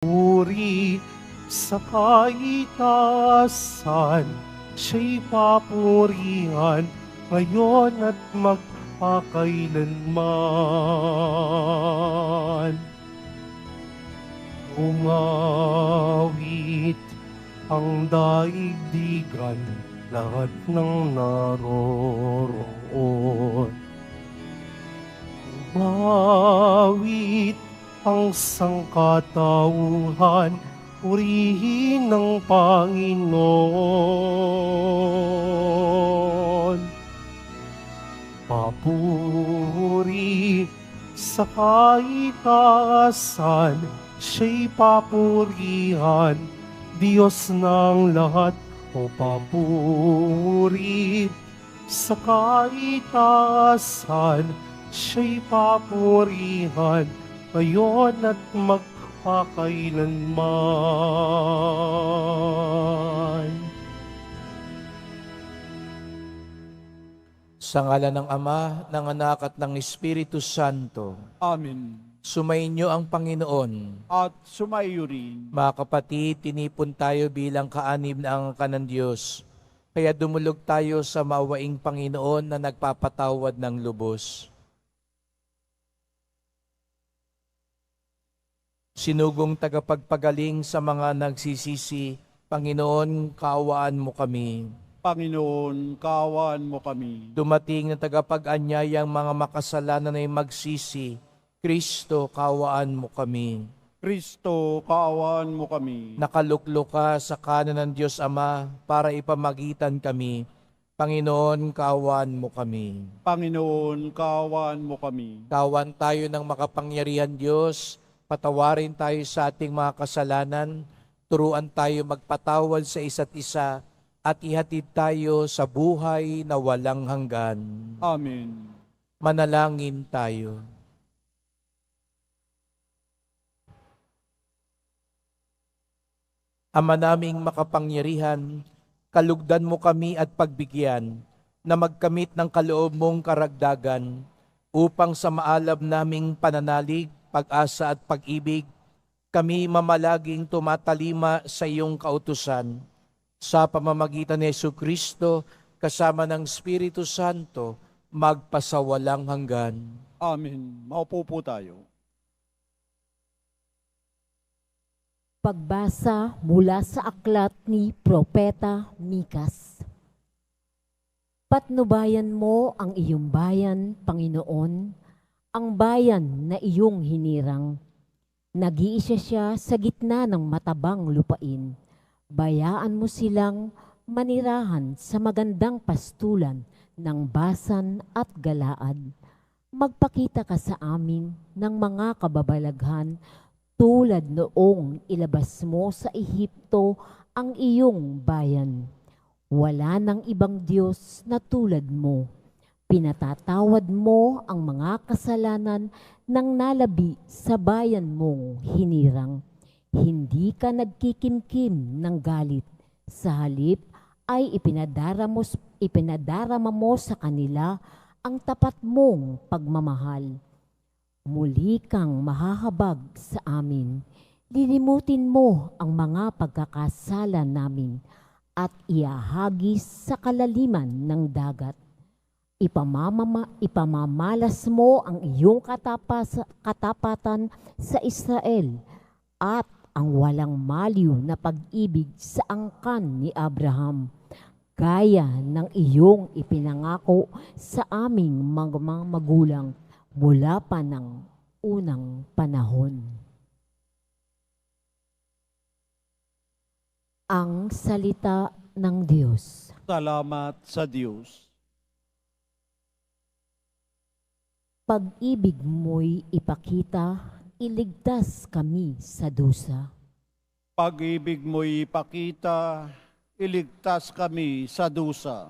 Puri sa kaitaasan, siya'y papurihan ngayon at magpakailanman. Umawit ang daigdigan, lahat ng naroroon. Umawit ang sangkatauhan, purihin ng Panginoon. Papuri sa kaitaasan, siya'y papurihan, Diyos ng lahat. O papuri sa kaitaasan, siya'y papurihan, ngayon at magpakailanman. Sa ngalan ng Ama, ng Anak at ng Espiritu Santo. Amen. Sumainyo ang Panginoon. At sumaiyo rin. Mga kapatid, tinipon tayo bilang kaanib na angka ng Diyos. Kaya dumulog tayo sa maawaing Panginoon na nagpapatawad ng lubos. Sinugong tagapagpagaling sa mga nagsisisi, Panginoon, kaawaan mo kami. Panginoon, kaawaan mo kami. Dumating na tagapag-anyayang mga makasalanan ay magsisi, Kristo, kaawaan mo kami. Kristo, kaawaan mo kami. Nakaluklok ka sa kanan ng Diyos Ama para ipamagitan kami. Panginoon, kaawaan mo kami. Panginoon, kaawaan mo kami. Kaawaan tayo ng makapangyarihan Diyos, patawarin tayo sa ating mga kasalanan, turuan tayo magpatawad sa isa't isa, at ihatid tayo sa buhay na walang hanggan. Amen. Manalangin tayo. Ama naming makapangyarihan, kalugdan mo kami at pagbigyan na magkamit ng kaloob mong karagdagan upang sa maalab naming pananalig, pag-asa at pag-ibig, kami mamalaging tumatalima sa iyong kautusan. Sa pamamagitan ni Jesucristo, kasama ng Espiritu Santo, magpasawalang hanggan. Amen. Maupo po tayo. Pagbasa mula sa aklat ni Propeta Mikas. Patnubayan mo ang iyong bayan, Panginoon, ang bayan na iyong hinirang. Nag-iisa siya sa gitna ng matabang lupain. Bayaan mo silang manirahan sa magandang pastulan ng Basan at Galaad. Magpakita ka sa amin ng mga kababalaghan tulad noong ilabas mo sa Ehipto ang iyong bayan. Wala nang ibang Diyos na tulad mo. Pinatatawad mo ang mga kasalanan ng nalabi sa bayan mong hinirang. Hindi ka nagkikimkim ng galit. Sa halip ay ipinadarama mo sa kanila ang tapat mong pagmamahal. Muli kang mahahabag sa amin. Lilimutin mo ang mga pagkakasala namin at iahagis sa kalaliman ng dagat. Ipamamalas mo ang iyong katapatan sa Israel at ang walang maliw na pag-ibig sa angkan ni Abraham, gaya ng iyong ipinangako sa aming mga magulang mula pa ng unang panahon. Ang salita ng Diyos. Salamat sa Diyos. Pag-ibig mo'y ipakita, iligtas kami sa dusa. Pag-ibig mo'y ipakita, iligtas kami sa dusa.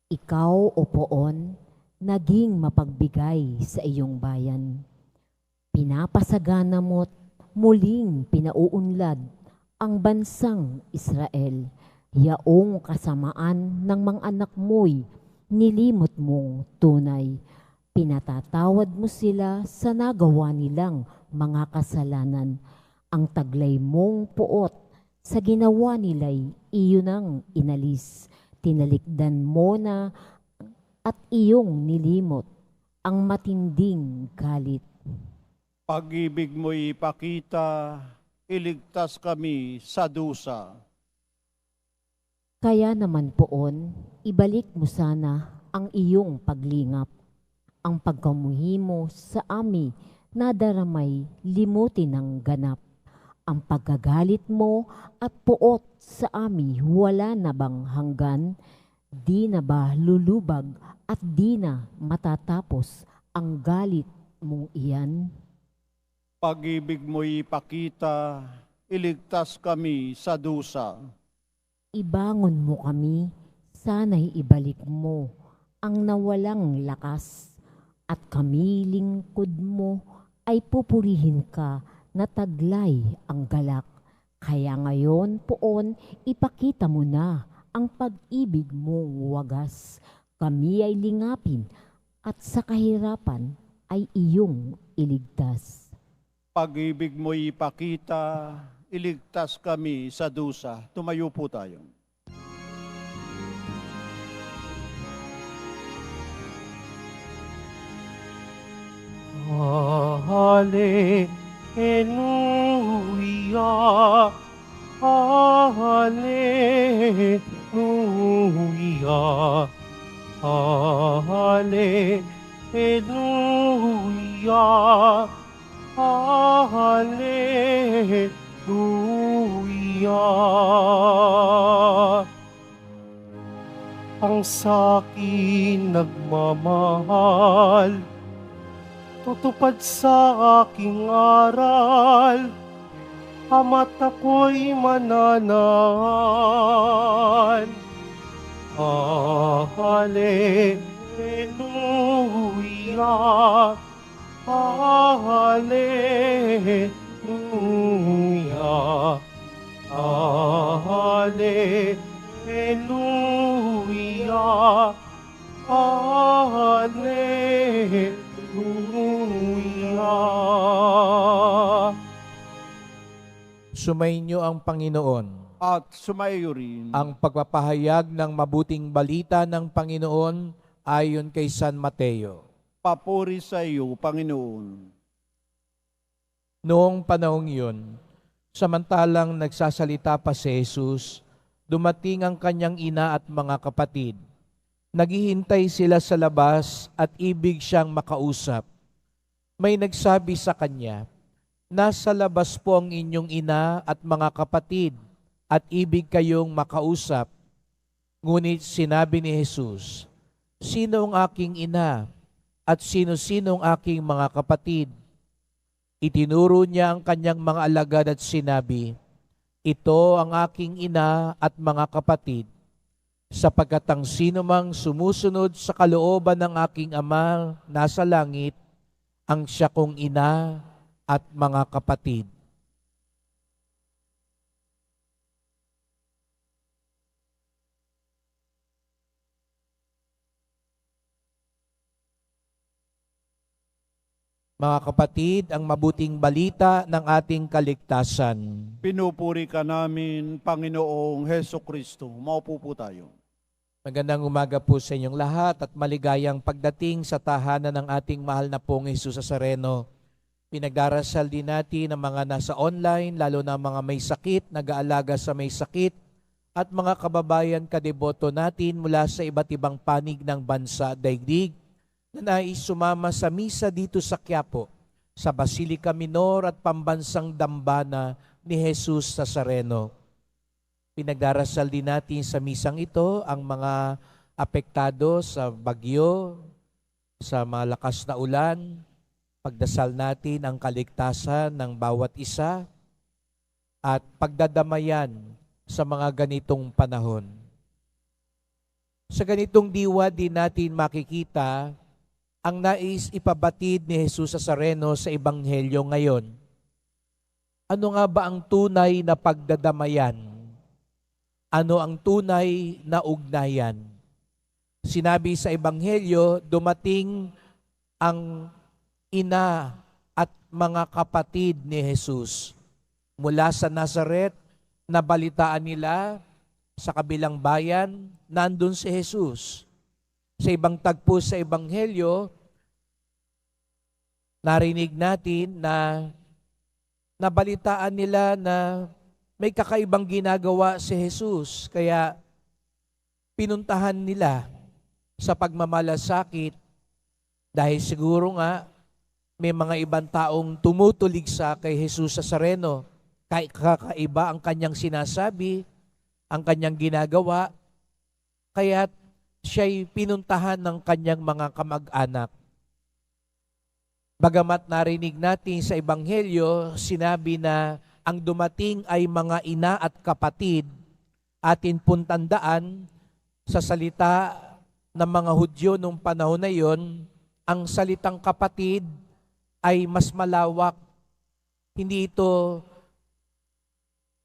Ikaw, O Poon, naging mapagbigay sa iyong bayan. Pinapasagana mo't muling pinauunlad ang bansang Israel. Yaong kasamaan ng mga anak mo'y nilimot mong tunay. Pinatatawad mo sila sa nagawa nilang mga kasalanan Ang taglay mong puot sa ginawa nila'y iyon ang inalis. Tinalikdan mo na at iyong nilimot ang matinding galit. Pag-ibig mo'y ipakita, iligtas kami sa dusa. Kaya naman poon, ibalik mo sana ang iyong paglingap. Ang pagkamuhi mo sa ami nadaramay limutin ng ganap. Ang pagkagalit mo at puot sa ami wala na bang hanggan? Di na ba lulubag at di na matatapos ang galit mong iyan? Pag-ibig mo'y ipakita, iligtas kami sa dusa. Ibangon mo kami, sana'y ibalik mo ang nawalang lakas. At kami lingkod mo ay pupurihin ka na taglay ang galak. Kaya ngayon poon, ipakita mo na ang pag-ibig mong wagas. Kami ay lingapin at sa kahirapan ay iyong iligtas. Pag-ibig mo'y ipakita, iligtas kami sa dusa. Tumayo po tayo. Hallelujah, Hallelujah, Hallelujah, Hallelujah. Ang sa'kin nagmamahal, tutupad sa aking aral, ama't ako'y mananahan. Hallelujah, Hallelujah, Hallelujah, Hallelujah. Sumainyo ang Panginoon. At sumayo rin Ang pagpapahayag ng mabuting balita ng Panginoon ayon kay San Mateo. papuri sa iyo, Panginoon. Noong panahong iyon, samantalang nagsasalita pa si Jesus, dumating ang kanyang ina at mga kapatid. Naghihintay sila sa labas at ibig siyang makausap. May nagsabi sa kanya, "Nasa labas po ang inyong ina at mga kapatid at ibig kayong makausap." Ngunit sinabi ni Jesus, "Sino ang aking ina at sino-sino ang aking mga kapatid?" Itinuro niya ang kanyang mga alagad at sinabi, "Ito ang aking ina at mga kapatid, sapagkat ang sino mang sumusunod sa kalooban ng aking Ama nasa langit, ang siya kong ina at mga kapatid." Mga kapatid, ang mabuting balita ng ating kaligtasan. Pinupuri ka namin, Panginoong Heso Kristo. Maupo po tayo. Magandang umaga po sa inyong lahat at maligayang pagdating sa tahanan ng ating mahal na pong Jesus Nazareno. Pinagdarasal din natin ang mga nasa online, lalo na mga may sakit, nag-aalaga sa may sakit, at mga kababayan kadeboto natin mula sa iba't ibang panig ng bansa at daigdig na nais sumama sa misa dito sa Quiapo, sa Basilica Minor at Pambansang Dambana ni Jesus Nazareno. Pinagdarasal din natin sa misang ito ang mga apektado sa bagyo, sa malakas na ulan. Pagdasal natin ang kaligtasan ng bawat isa at pagdadamayan sa mga ganitong panahon. Sa ganitong diwa din natin makikita ang nais ipabatid ni Jesus Nazareno sa Ebanghelyo ngayon. Ano nga ba ang tunay na pagdadamayan? Ano ang tunay na ugnayan? Sinabi sa Ebanghelyo, dumating ang ina at mga kapatid ni Jesus. Mula sa Nazaret, nabalitaan nila sa kabilang bayan, nandun si Jesus. Sa ibang tagpo sa Ebanghelyo, narinig natin na nabalitaan nila na may kakaibang ginagawa si Jesus. Kaya pinuntahan nila sa pagmamalasakit dahil siguro nga may mga ibang taong tumutulig sa kay Jesus Nazareno. Kakaiba ang kanyang sinasabi, ang kanyang ginagawa, kaya siya'y pinuntahan ng kanyang mga kamag-anak. Bagamat narinig natin sa Ebanghelyo, sinabi na ang dumating ay mga ina at kapatid, atin pong tandaan sa salita ng mga Hudyo nung panahon na yon, ang salitang kapatid ay mas malawak. Hindi ito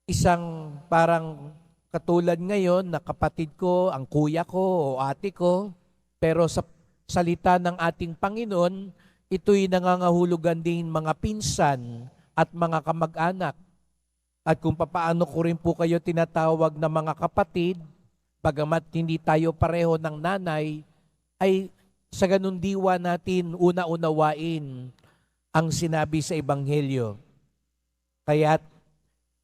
isang parang katulad ngayon na kapatid ko, ang kuya ko o ate ko, pero sa salita ng ating Panginoon, ito'y nangangahulugan din mga pinsan at mga kamag-anak. At kung papaano ko rin po kayo tinatawag na mga kapatid, bagamat hindi tayo pareho ng nanay, ay sa ganun diwa natin una-unawain ang sinabi sa Ebanghelyo. Kaya't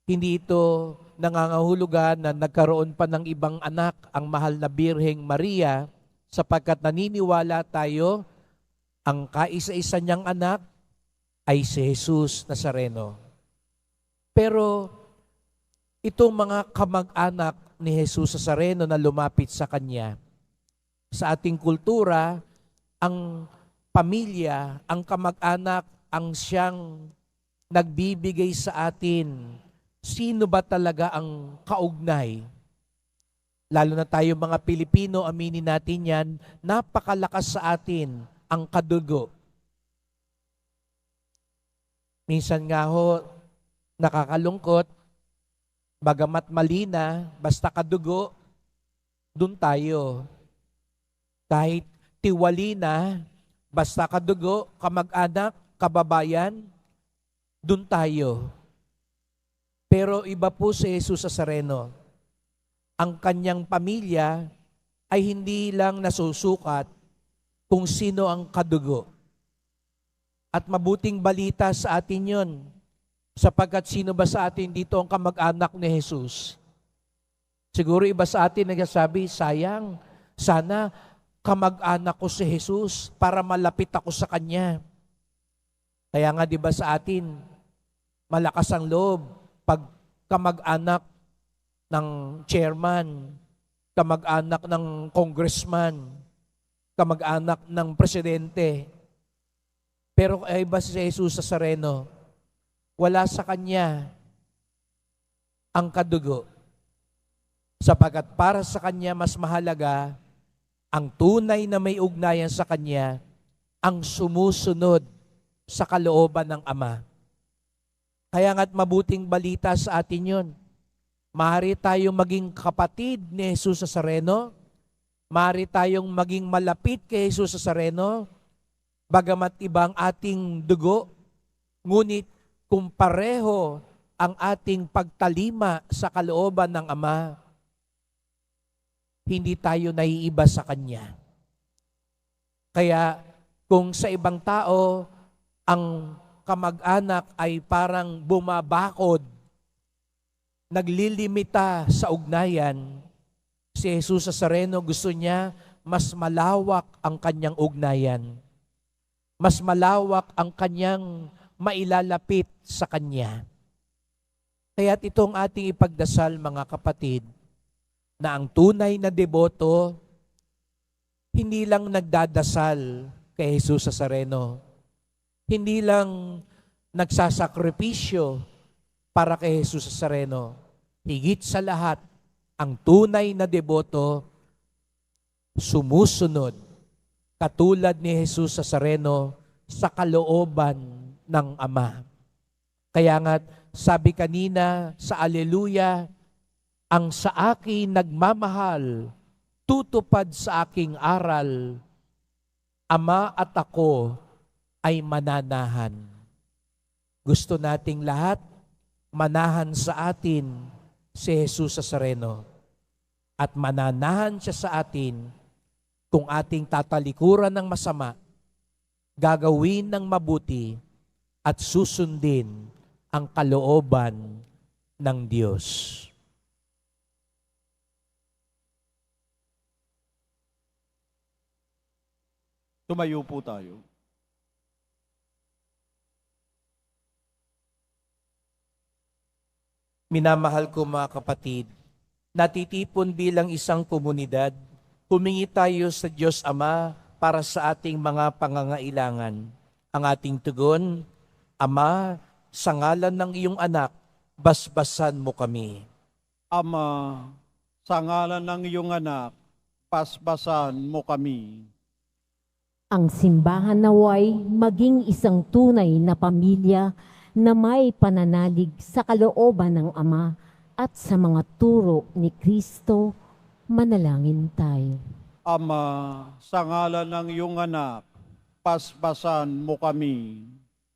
hindi ito nangangahulugan na nagkaroon pa ng ibang anak ang mahal na Birheng Maria, sapagkat naniniwala tayo ang kaisa-isa niyang anak ay si Jesus Nazareno. Pero itong mga kamag-anak ni Jesus Nazareno na lumapit sa Kanya, sa ating kultura, ang pamilya, ang kamag-anak, ang siyang nagbibigay sa atin. Sino ba talaga ang kaugnay? Lalo na tayo mga Pilipino, aminin natin yan, napakalakas sa atin ang kadugo. Minsan nga ho, nakakalungkot, bagamat malina, basta kadugo, dun tayo. Kahit tiwali na, basta kadugo, kamag-anak, kababayan, dun tayo. Pero iba po si Jesus Nazareno. Ang kanyang pamilya ay hindi lang nasusukat kung sino ang kadugo. At mabuting balita sa atin yon, sapagkat sino ba sa atin dito ang kamag-anak ni Jesus? Siguro iba sa atin nagsasabi, sayang, sana kamag-anak ko si Jesus para malapit ako sa Kanya. Kaya nga di ba sa atin, malakas ang loob pag kamag-anak ng chairman, kamag-anak ng congressman, kamag-anak ng presidente. Pero iba si Jesus Nazareno, wala sa Kanya ang kadugo. Sapagkat para sa Kanya mas mahalaga ang tunay na may ugnayan sa Kanya, ang sumusunod sa kalooban ng Ama. Kaya nga't mabuting balita sa atin yun. Maaari tayong maging kapatid ni Jesus Nazareno, maaari tayong maging malapit kay Jesus Nazareno, bagamat ibang ating dugo, ngunit kung pareho ang ating pagtalima sa kalooban ng Ama, hindi tayo naiiba sa Kanya. Kaya kung sa ibang tao, ang kamag-anak ay parang bumabakod, naglilimita sa ugnayan, si Jesus Nazareno gusto niya mas malawak ang kanyang ugnayan. Mas malawak ang kanyang mailalapit sa Kanya. Kaya't itong ating ipagdasal, mga kapatid, na ang tunay na deboto, hindi lang nagdadasal kay Jesus Nazareno, hindi lang nagsasakripisyo para kay Jesus Nazareno. Higit sa lahat, ang tunay na deboto, sumusunod, katulad ni Jesus Nazareno, sa kalooban ng Ama. Kaya nga, sabi kanina sa Alleluia, ang sa akin nagmamahal, tutupad sa aking aral, Ama at ako ay mananahan. Gusto nating lahat manahan sa atin si Jesus Nazareno. At mananahan siya sa atin kung ating tatalikuran ng masama, gagawin ng mabuti, at susundin ang kalooban ng Diyos. Tumayo po tayo. Minamahal ko mga kapatid, natitipon bilang isang komunidad, humingi tayo sa Diyos Ama para sa ating mga pangangailangan. Ang ating tugon, Ama, sa ngalan ng iyong anak, basbasan mo kami. Ama, sa ngalan ng iyong anak, basbasan mo kami. Ang simbahan naway maging isang tunay na pamilya na may pananalig sa kalooban ng Ama at sa mga turo ni Kristo. Manalangin tayo. Ama, sa ngalan ng iyong anak, basbasan mo kami.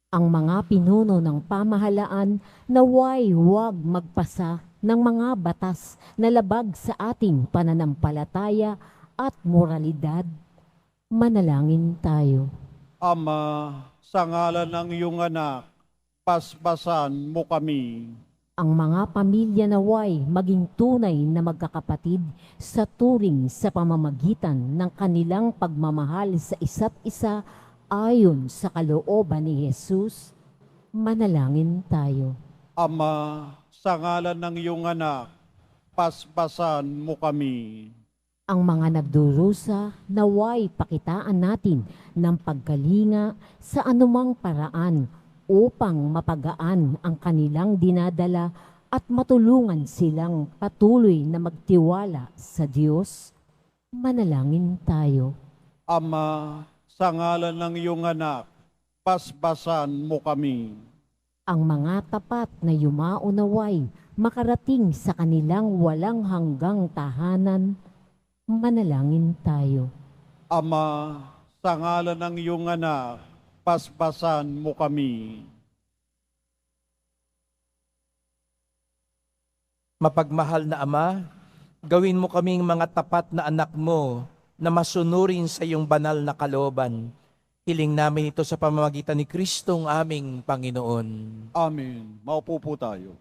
Ang mga pinuno ng pamahalaan naway huwag magpasa ng mga batas na labag sa ating pananampalataya at moralidad. Manalangin tayo. Ama, sa ngalan ng iyong anak, basbasan mo kami. Ang mga pamilya naway maging tunay na magkakapatid sa turing sa pamamagitan ng kanilang pagmamahal sa isa't isa ayon sa kalooban ni Jesus. Manalangin tayo. Ama, sa ngalan ng iyong anak, basbasan mo kami. Ang mga nagdurusa naway pakitaan natin ng pagkalinga sa anumang paraan upang mapagaan ang kanilang dinadala at matulungan silang patuloy na magtiwala sa Diyos. Manalangin tayo. Ama, sa ngalan ng iyong anak, basbasan mo kami. Ang mga tapat na yumao naway makarating sa kanilang walang hanggang tahanan. Manalangin tayo. Ama, sa ngalan ng iyong anak, basbasan mo kami. Mapagmahal na Ama, gawin mo kaming mga tapat na anak mo na masunurin sa iyong banal na kalooban. Hiling namin ito sa pamamagitan ni Kristong aming Panginoon. Amen. Maupo po tayo.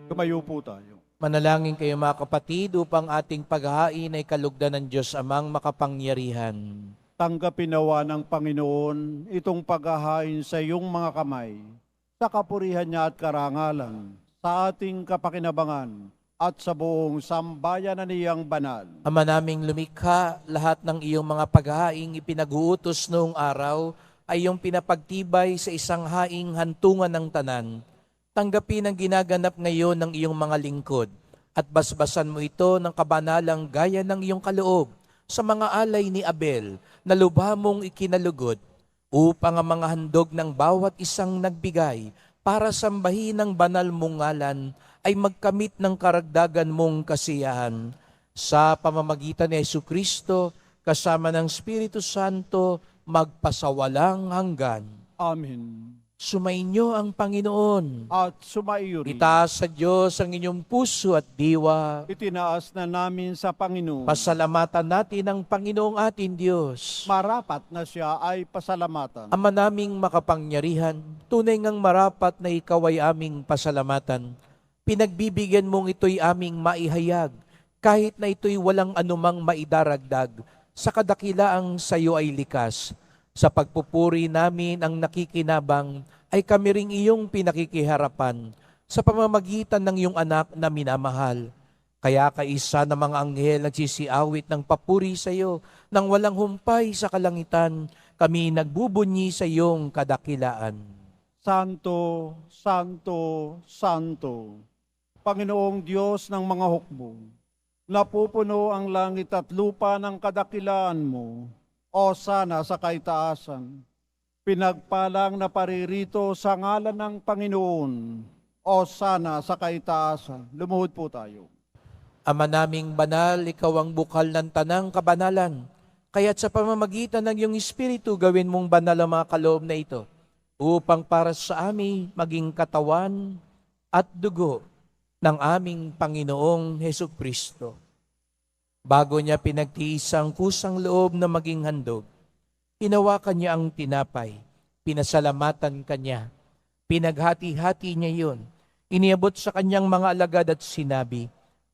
Tumayo po tayo. Manalangin kayo mga kapatid upang ating paghahain ay kalugdan ng Diyos Amang makapangyarihan. Tanggapin nawa ng Panginoon itong paghahain sa iyong mga kamay, sa kapurihan niya at karangalan, sa ating kapakinabangan, at sa buong sambayan na niyang banal. Ama naming lumikha, lahat ng iyong mga paghahaing ipinag-uutos noong araw ay iyong pinapagtibay sa isang haing hantungan ng tanan. Tanggapin ang ginaganap ngayon ng iyong mga lingkod at basbasan mo ito ng kabanalang gaya ng iyong kaloob sa mga alay ni Abel na lubha mong ikinalugod upang ang mga handog ng bawat isang nagbigay para sambahin ng banal mong ngalan ay magkamit ng karagdagan mong kasiyahan. Sa pamamagitan ni Jesucristo, kasama ng Espiritu Santo, magpasawalang hanggan. Amen. Sumainyo ang Panginoon. At sumaiyo rin. Itaas sa Diyos ang inyong puso at diwa. Itinaas na namin sa Panginoon. Pasalamatan natin ang Panginoong ating Diyos. Marapat na siya ay pasalamatan. Ama naming makapangyarihan, tunay ngang marapat na ikaw ay aming pasalamatan. Pinagbibigyan mong ito'y aming maihayag, kahit na ito'y walang anumang maidaragdag, sa kadakilaang sa iyo ay likas. Sa pagpupuri namin ang nakikinabang, ay kami ring iyong pinakikiharapan, sa pamamagitan ng iyong anak na minamahal. Kaya kaisa ng mga anghel nagsisiawit ng papuri sa iyo, nang walang humpay sa kalangitan, kami nagbubunyi sa iyong kadakilaan. Santo, Santo, Santo, Panginoong Diyos ng mga hukbo, napupuno ang langit at lupa ng kadakilaan mo, o sana sa kaitaasan. Pinagpalang na paririto sa ngalan ng Panginoon, o sana sa kaitaasan. Lumuhod po tayo. Ama naming banal, ikaw ang bukal ng tanang kabanalan. Kaya't sa pamamagitan ng iyong Espiritu, gawin mong banal ang mga kaloob na ito, upang para sa amin maging katawan at dugo ng aming Panginoong Hesukristo. Bago niya pinagtiis ang kusang loob na maging handog, hinawakan niya ang tinapay, pinasalamatan kanya, pinaghati-hati niya yun, iniabot sa kanyang mga alagad at sinabi,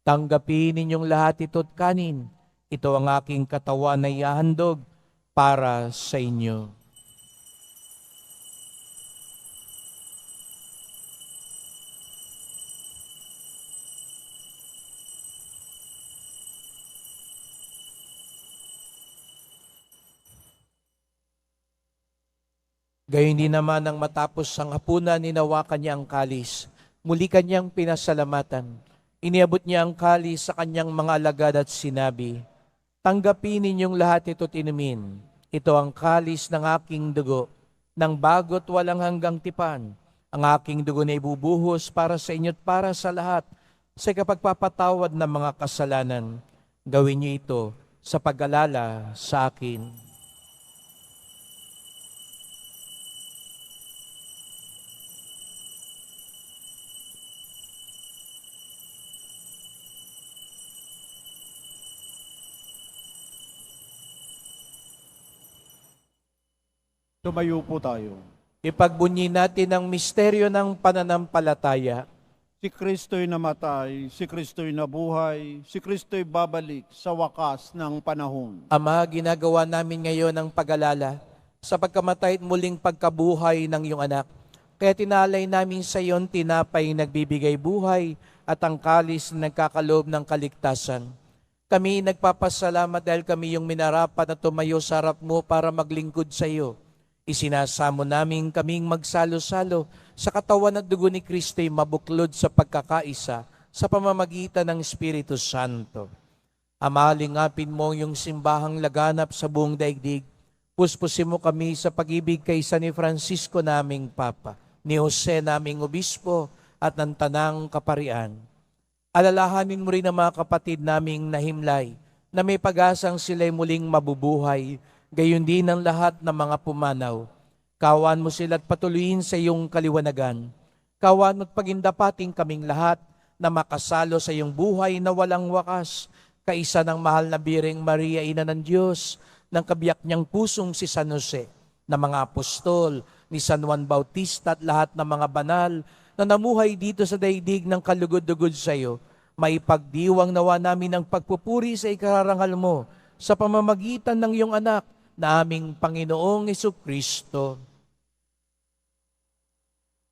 "Tanggapin ninyong lahat ito't kanin, ito ang aking katawan na ihahandog para sa inyo." Gayon din naman nang matapos ang hapunan, ninawakan niya ang kalis. Muli kanyang pinasalamatan. Iniabot niya ang kalis sa kanyang mga alagad at sinabi, "Tanggapin ninyong lahat ito't inumin. Ito ang kalis ng aking dugo, ng bago't walang hanggang tipan. Ang aking dugo na ibubuhos para sa inyo't para sa lahat, sa kapagpapatawad ng mga kasalanan. Gawin niyo ito sa pag-alala sa akin." Tumayo po tayo. Ipagbunyi natin ang misteryo ng pananampalataya. Si Kristo'y namatay, si Kristo'y nabuhay, si Kristo'y babalik sa wakas ng panahon. Ama, ginagawa namin ngayon ang pag-alala sa pagkamatay at muling pagkabuhay ng iyong anak. Kaya tinalay namin sa iyon tinapay nagbibigay buhay at ang kalis na nagkakaloob ng kaligtasan. Kami nagpapasalamat dahil kami yung minarapat na tumayo sa harap mo para maglingkod sa iyo. Isinasamo namin kaming magsalo-salo sa katawan at dugo ni Kristo'y mabuklod sa pagkakaisa sa pamamagitan ng Espiritu Santo. Ama, lingapin mo yung simbahang laganap sa buong daigdig. Puspusin mo kami sa pag-ibig kay San Francisco naming Papa, ni Jose naming Obispo at ng Tanang Kaparian. Alalahanin mo rin ang mga kapatid naming nahimlay na may pag-asang sila'y muling mabubuhay, gayon din ang lahat ng mga pumanaw. Kawan mo sila at patuloyin sa iyong kaliwanagan. Kawan mo at pagindapating kaming lahat na makasalo sa iyong buhay na walang wakas, kaisa ng mahal na Birheng Maria, Ina ng Diyos, ng kabiyak niyang pusong si San Jose, na mga apostol, ni San Juan Bautista at lahat ng mga banal na namuhay dito sa daigdig ng kalugod-dugod sa iyo. Maipagdiwang nawa namin ang pagpupuri sa ikarangal mo sa pamamagitan ng iyong anak na aming Panginoong Hesukristo.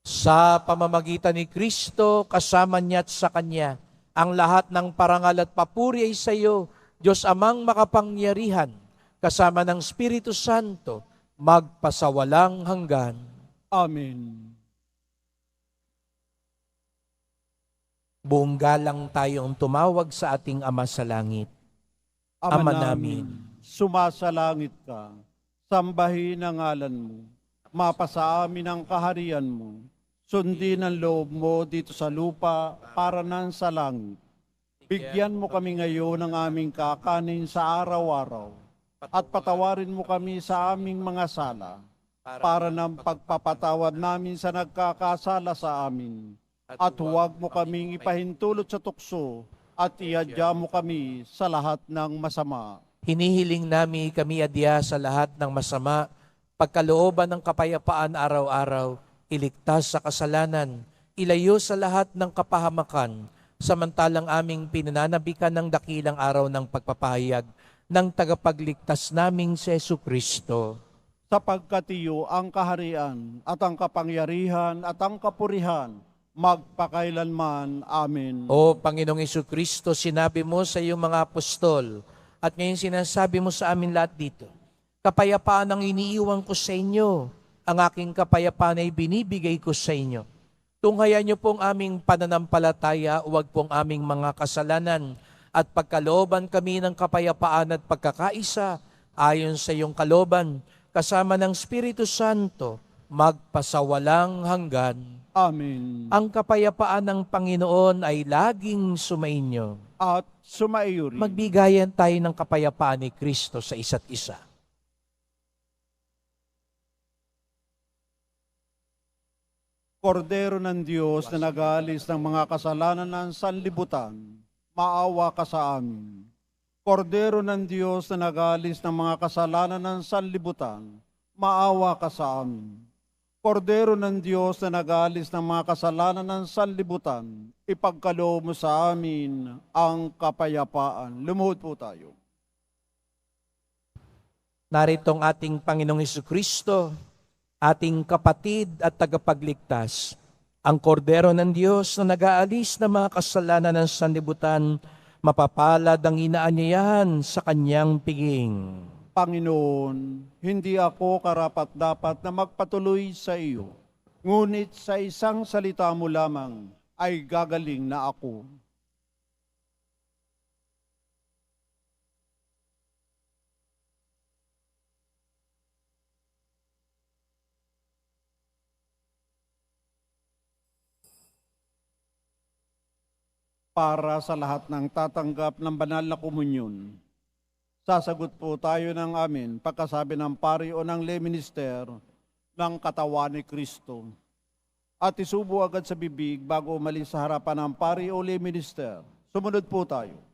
Sa pamamagitan ni Kristo, kasama niya at sa Kanya, ang lahat ng parangal at papuri ay sa iyo, Diyos Amang makapangyarihan, kasama ng Espiritu Santo, magpasawalang hanggan. Amen. Buong galang tayong tumawag sa ating Ama sa Langit. Ama namin, sumasalangit ka, sambahin ang ngalan mo, mapasa amin ang kaharian mo, sundin ang loob mo dito sa lupa para nan sa langit. Bigyan mo kami ngayon ng aming kakanin sa araw-araw, at patawarin mo kami sa aming mga sala, para ng pagpapatawad namin sa nagkakasala sa amin. At huwag mo kaming ipahintulot sa tukso, at iadya mo kami sa lahat ng masama. Hinihiling nami kami adya sa lahat ng masama, pagkalooban ng kapayapaan araw-araw, iligtas sa kasalanan, ilayo sa lahat ng kapahamakan, samantalang aming pinananabikan ng dakilang araw ng pagpapahayag ng tagapagligtas naming si Jesucristo. Sapagkat iyo ang kaharian, at ang kapangyarihan, at ang kapurihan, magpakailanman. Amen. O Panginoong Jesucristo, sinabi mo sa iyong mga apostol, at ngayon sinasabi mo sa amin lahat dito, kapayapaan ang iniiwan ko sa inyo, ang aking kapayapaan ay binibigay ko sa inyo. Tunghayan niyo pong aming pananampalataya, huwag pong aming mga kasalanan, at pagkalooban kami ng kapayapaan at pagkakaisa, ayon sa iyong kalooban, kasama ng Espiritu Santo, magpasawalang hanggan. Amen. Ang kapayapaan ng Panginoon ay laging sumainyo. At sumaiyo rin. Magbigayan tayo ng kapayapaan ni Kristo sa isa't isa. Kordero ng Diyos na nag-aalis ng mga kasalanan ng sanlibutan, maawa ka sa amin. Kordero ng Diyos na nag-aalis ng mga kasalanan ng sanlibutan, maawa ka sa amin. Kordero ng Diyos na nag-aalis ng mga kasalanan ng sanlibutan, ipagkaloob mo sa amin ang kapayapaan. Lumuhod po tayo. Narito ang ating Panginoong Jesucristo, ating kapatid at tagapagligtas, ang kordero ng Diyos na nag-aalis ng mga kasalanan ng sanlibutan, mapapalad ang inaanyayahan sa kanyang piging. Panginoon, hindi ako karapat-dapat na magpatuloy sa iyo, ngunit sa isang salita mo lamang ay gagaling na ako. Para sa lahat ng tatanggap ng banal na komunyon, sasagot po tayo ng amin pagkasabi ng pari o ng lay minister ng katawan ni Kristo. At isubo agad sa bibig bago umalis sa harapan ng pari o lay minister. Sumunod po tayo.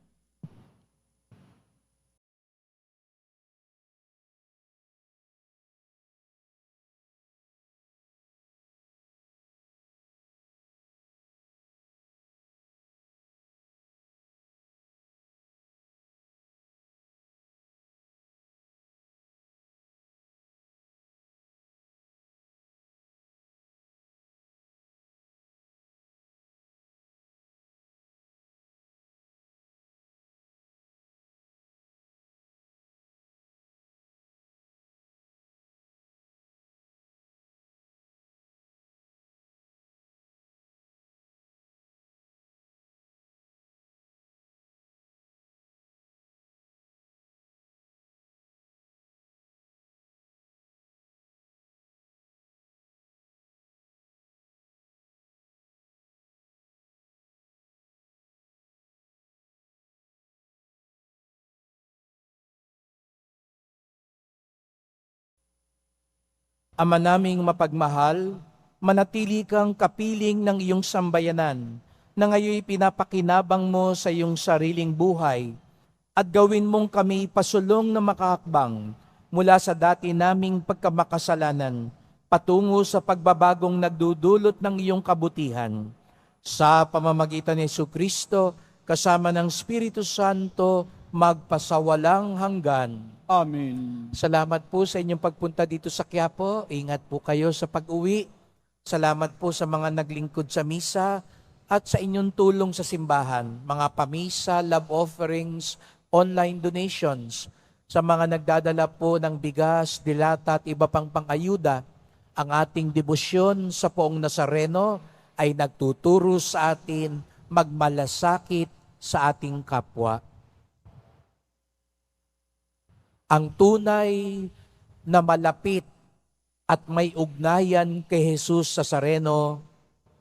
Ama naming mapagmahal, manatili kang kapiling ng iyong sambayanan, na ngayon pinapakinabang mo sa iyong sariling buhay, at gawin mong kami pasulong na makahakbang mula sa dati naming pagkamakasalanan, patungo sa pagbabagong nagdudulot ng iyong kabutihan. Sa pamamagitan ni Jesucristo, kasama ng Espiritu Santo, magpasawalang hanggan. Amen. Salamat po sa inyong pagpunta dito sa Quiapo. Ingat po kayo sa pag-uwi. Salamat po sa mga naglingkod sa misa at sa inyong tulong sa simbahan, mga pamisa, love offerings, online donations. Sa mga nagdadala po ng bigas, dilata at iba pang pangayuda, ang ating debosyon sa Poong Nazareno ay nagtuturo sa atin magmalasakit sa ating kapwa. Ang tunay na malapit at may ugnayan kay Jesus Nazareno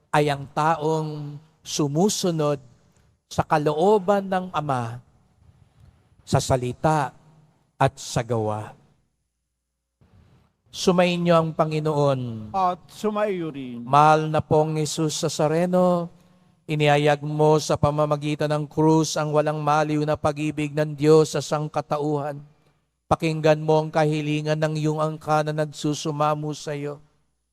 ay ang taong sumusunod sa kalooban ng Ama, sa salita, at sa gawa. Sumainyo ang Panginoon. At sumaiyo rin. Mahal na pong Jesus Nazareno, inihayag mo sa pamamagitan ng krus ang walang maliw na pag-ibig ng Diyos sa sangkatauhan. Pakinggan mo ang kahilingan ng iyong angka na nagsusumamo sa iyo.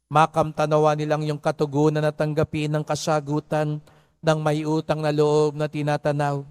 Makamtanawa nilang yung katugunan at tanggapin ng kasagutan ng may utang na loob na tinatanaw.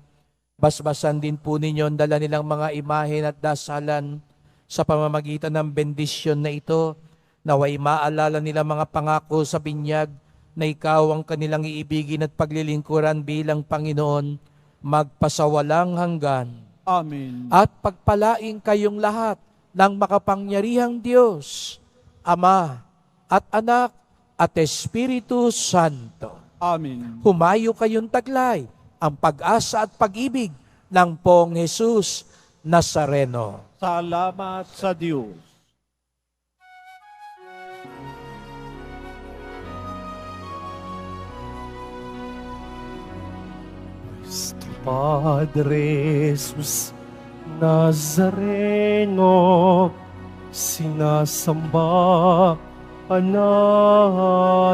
Basbasan din po ninyo ang dala nilang mga imahen at dasalan sa pamamagitan ng bendisyon na ito, naway maalala nila mga pangako sa binyag na ikaw ang kanilang iibigin at paglilingkuran bilang Panginoon, magpasawalang hanggan. Amen. At pagpalaing kayong lahat ng makapangyarihang Diyos, Ama at Anak at Espiritu Santo. Amen. Humayo kayong taglay ang pag-asa at pag-ibig ng Pong Jesus Nazareno. Salamat sa Diyos. Nuestro Padre Jesus Nazareno, sinasamba ka namin.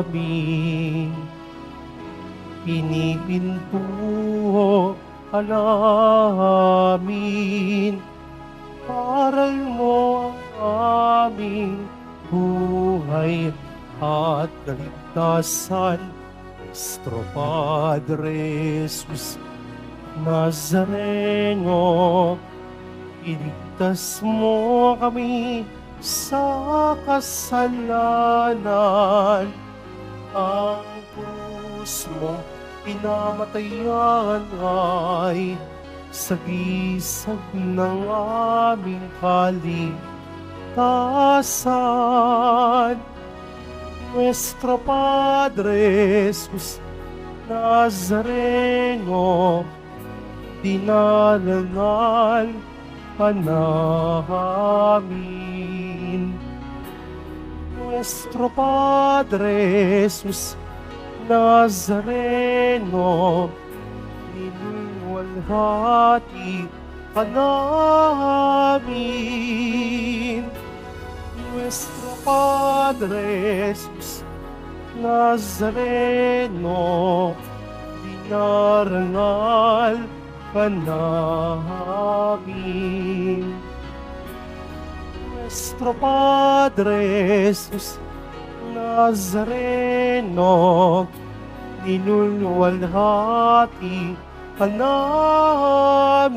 Pinipintuho ka namin. Aral mo ang aming buhay at kaligtasan. Nuestro Padre Jesus Nazareno, iligtas mo kami sa kasalanan. Ang krus mo pinamatayan ay sagisag ng aming kaligtasan. Nuestro Padre Jesus Nazareno, dinalangal ka namin. Nuestro Padre Jesus Nazareno, niluwalhati ka namin. Nuestro Padre Jesus Nazareno, dinarangal ka namin. Nuestro Padre Jesus Nazareno, ninulwalhati ka namin.